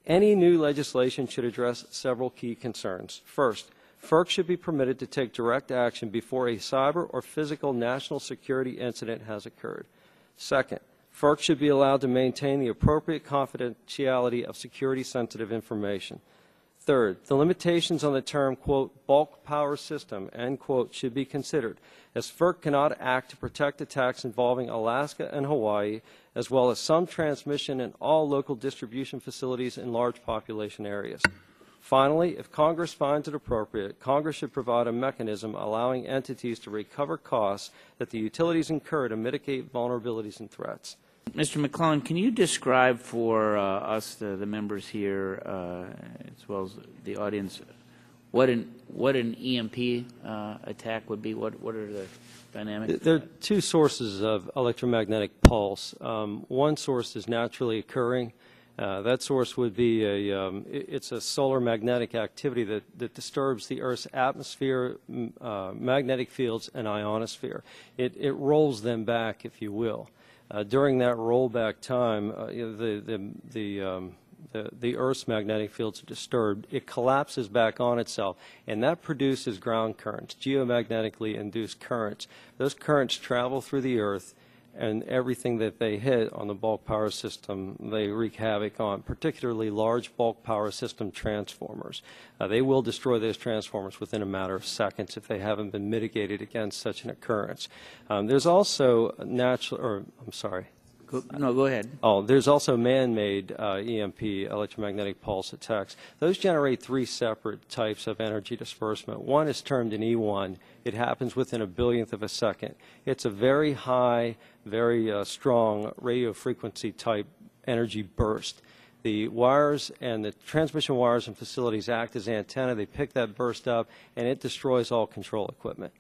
Any new legislation should address several key concerns. First, FERC should be permitted to take direct action before a cyber or physical national security incident has occurred. Second, FERC should be allowed to maintain the appropriate confidentiality of security-sensitive information. Third, the limitations on the term, quote, bulk power system, end quote, should be considered, as FERC cannot act to protect attacks involving Alaska and Hawaii, as well as some transmission and all local distribution facilities in large population areas. Finally, if Congress finds it appropriate, Congress should provide a mechanism allowing entities to recover costs that the utilities incur to mitigate vulnerabilities and threats. Mr. McClellan, can you describe for us, the members here, as well as the audience, what an EMP attack would be? What are the dynamics? There are two sources of electromagnetic pulse. One source is naturally occurring. That source would be it's a solar magnetic activity that disturbs the Earth's atmosphere, magnetic fields, and ionosphere. It rolls them back, if you will. During that rollback time, the Earth's magnetic fields are disturbed. It collapses back on itself, and that produces ground currents, geomagnetically induced currents. Those currents travel through the Earth, and everything that they hit on the bulk power system, they wreak havoc on, particularly large bulk power system transformers. They will destroy those transformers within a matter of seconds if they haven't been mitigated against such an occurrence. There's also go ahead. Oh, there's also man-made EMP, electromagnetic pulse attacks. Those generate three separate types of energy disbursement. One is termed an E1. It happens within a billionth of a second. It's a very high, very strong radio frequency type energy burst. The wires and the transmission wires and facilities act as antenna. They pick that burst up, and it destroys all control equipment.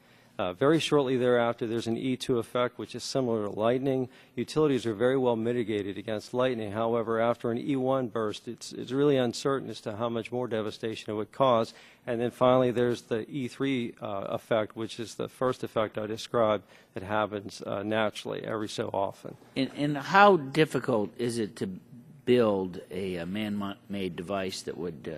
Very shortly thereafter, there's an E2 effect, which is similar to lightning. Utilities are very well mitigated against lightning. However, after an E1 burst, it's really uncertain as to how much more devastation it would cause. And then finally, there's the E3 effect, which is the first effect I described that happens naturally every so often. And how difficult is it to build a man-made device that would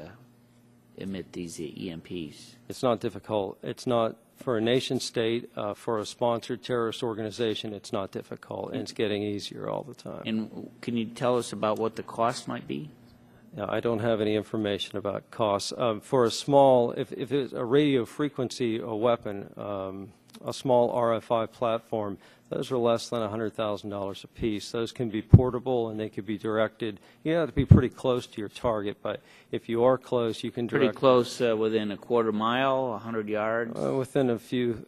emit these EMPs? It's not difficult. It's not. For a nation state, for a sponsored terrorist organization, it's not difficult, and it's getting easier all the time. And can you tell us about what the cost might be? I don't have any information about costs. For a small, if it's a radio frequency weapon, a small RFI platform, those are less than $100,000 a piece. Those can be portable and they can be directed. You have to be pretty close to your target, but if you are close, you can direct. Pretty close, within a quarter mile, 100 yards? Within a few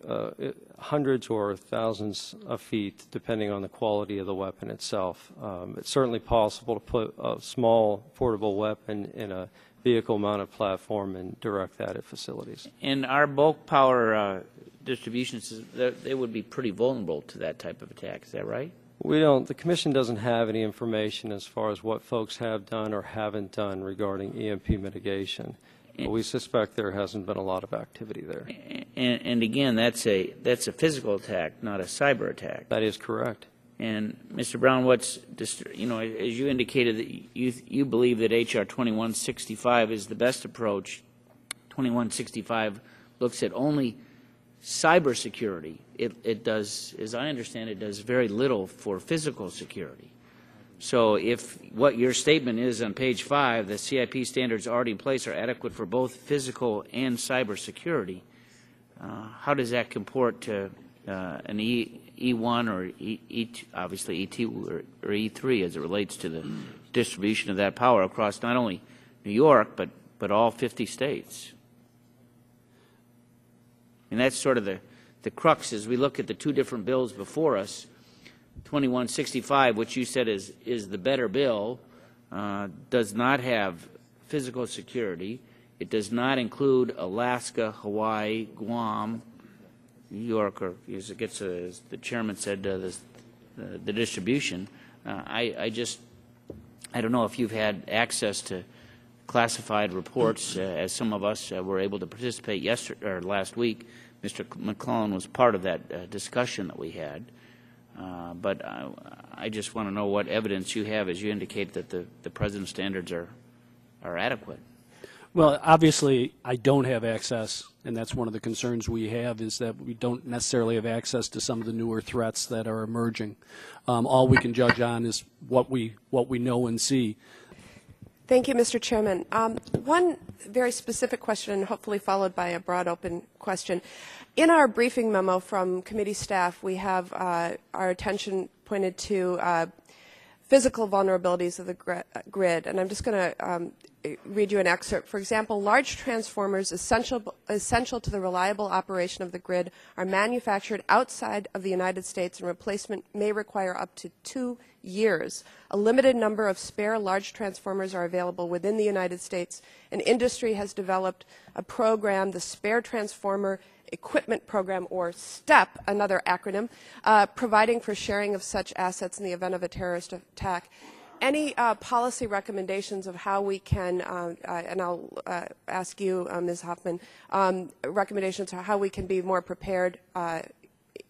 hundreds or thousands of feet, depending on the quality of the weapon itself. It's certainly possible to put a small portable weapon in a vehicle-mounted platform and direct that at facilities. And our bulk power distribution systems, they would be pretty vulnerable to that type of attack. Is that right? We don't. The Commission doesn't have any information as far as what folks have done or haven't done regarding EMP mitigation. But we suspect there hasn't been a lot of activity there. And again, that's a physical attack, not a cyber attack. That is correct. And Mr. Brown, as you indicated, that you believe that H.R. 2165 is the best approach. 2165 looks at only cybersecurity. It does, as I understand it, does very little for physical security. So if what your statement is on page 5, the CIP standards already in place are adequate for both physical and cybersecurity, how does that comport to an E1 or E2, obviously E2 or E3 as it relates to the distribution of that power across not only New York but all 50 states? And that's sort of the crux as we look at the two different bills before us. 2165, which you said is the better bill, does not have physical security. It does not include Alaska, Hawaii, Guam, New York, or as it gets, as the chairman said, the distribution. I don't know if you've had access to classified reports, as some of us were able to participate last week. Mr. McClellan was part of that discussion that we had. But I just want to know what evidence you have as you indicate that the President's standards are are adequate. Well, obviously, I don't have access, and that's one of the concerns we have, is that we don't necessarily have access to some of the newer threats that are emerging. All we can judge on is what we know and see. Thank you, Mr. Chairman. One very specific question, and hopefully followed by a broad open question. In our briefing memo from committee staff, we have our attention pointed to physical vulnerabilities of the grid, and I'm just going to read you an excerpt. For example, large transformers essential to the reliable operation of the grid are manufactured outside of the United States, and replacement may require up to 2 years. A limited number of spare large transformers are available within the United States, and industry has developed a program, the Spare Transformer Equipment Program, or STEP, another acronym, providing for sharing of such assets in the event of a terrorist attack. Any policy recommendations of how we can, and I'll ask you, Ms. Hoffman, recommendations on how we can be more prepared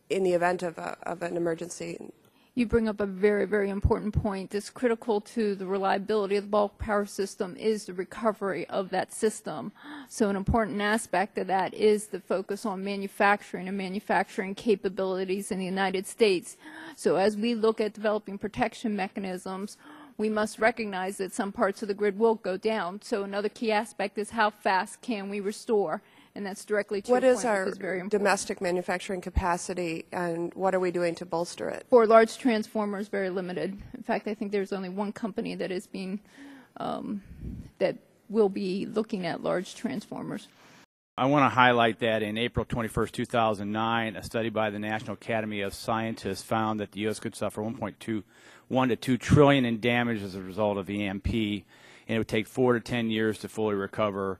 in the event of an emergency? You bring up a very, very important point. It's critical to the reliability of the bulk power system is the recovery of that system. So an important aspect of that is the focus on manufacturing and manufacturing capabilities in the United States. So as we look at developing protection mechanisms, we must recognize that some parts of the grid will go down. So another key aspect is how fast can we restore? And that's directly to what your is point, our which is very important. domestic manufacturing capacity, and what are we doing to bolster it? For large transformers, very limited. In fact, I think there's only one company that is being, that will be looking at large transformers. I want to highlight that in April 21st, 2009, a study by the National Academy of Scientists found that the U.S. could suffer 1 to 2 trillion in damage as a result of EMP, and it would take 4 to 10 years to fully recover.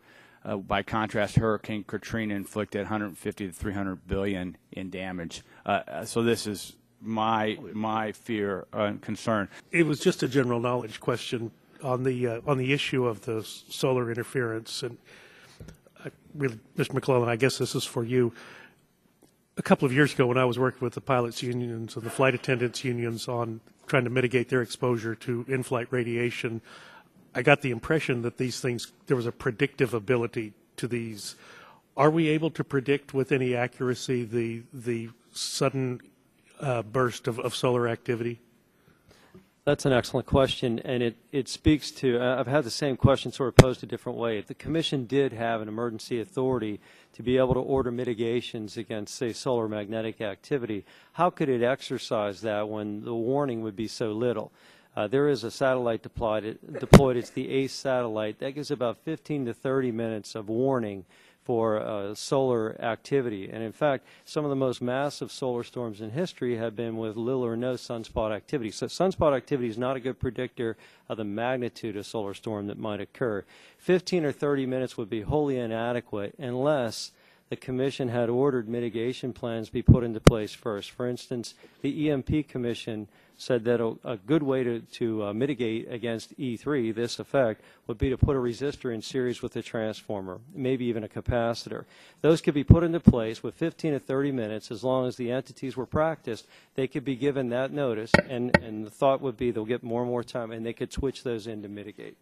By contrast, Hurricane Katrina inflicted 150 to 300 billion in damage. So this is my fear and concern. It was just a general knowledge question on the issue of the solar interference, and really, Mr. McClellan, I guess this is for you. A couple of years ago, when I was working with the pilots unions and the flight attendants unions on trying to mitigate their exposure to in-flight radiation, I got the impression that these things, there was a predictive ability to these. Are we able to predict with any accuracy the sudden burst of solar activity? That's an excellent question, and it speaks to, I've had the same question sort of posed a different way. If the Commission did have an emergency authority to be able to order mitigations against, say, solar magnetic activity, how could it exercise that when the warning would be so little? There is a satellite deployed. It's the ACE satellite. That gives about 15 to 30 minutes of warning for solar activity. And in fact, some of the most massive solar storms in history have been with little or no sunspot activity. So sunspot activity is not a good predictor of the magnitude of solar storm that might occur. 15 or 30 minutes would be wholly inadequate unless the Commission had ordered mitigation plans be put into place first. For instance, the EMP Commission said that a good way to mitigate against E3, this effect, would be to put a resistor in series with a transformer, maybe even a capacitor. Those could be put into place with 15 to 30 minutes. As long as the entities were practiced, they could be given that notice, and the thought would be they'll get more and more time, and they could switch those in to mitigate.